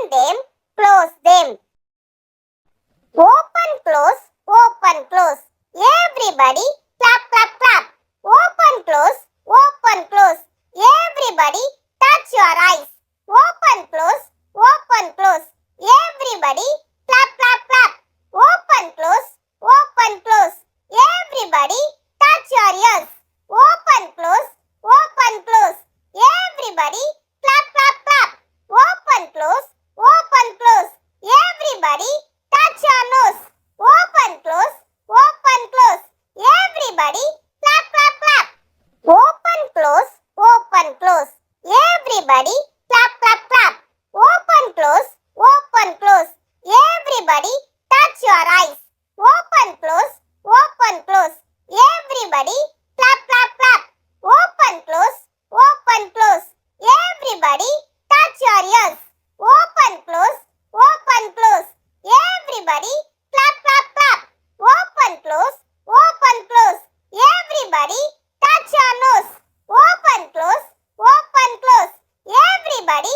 them, close them. Open, close, open, close. Everybody clap, clap, clap. Open, close, open, close. Everybody touch your eyes. Open, close, open, close. Everybody clap, clap, clap. Open, close, open, close. Everybody touch your ears. Open, close, open, close. Everybody clap, clap, clap. Open, close, open, close. Everybody touch your nose. Open, close, open, close. Everybody clap, clap, clap. Open, close, open, close. Everybody clap, clap, clap. Open, close, open, close. Everybody touch your eyes. Open, close, open, close. Everybody clap, clap, clap. Open, close, open, close. Everybody touch your ears. Open, close, open, close. Everybody clap, clap, clap. Open, close, open, close. Everybody touch your nose. Open, close, open, close. Everybody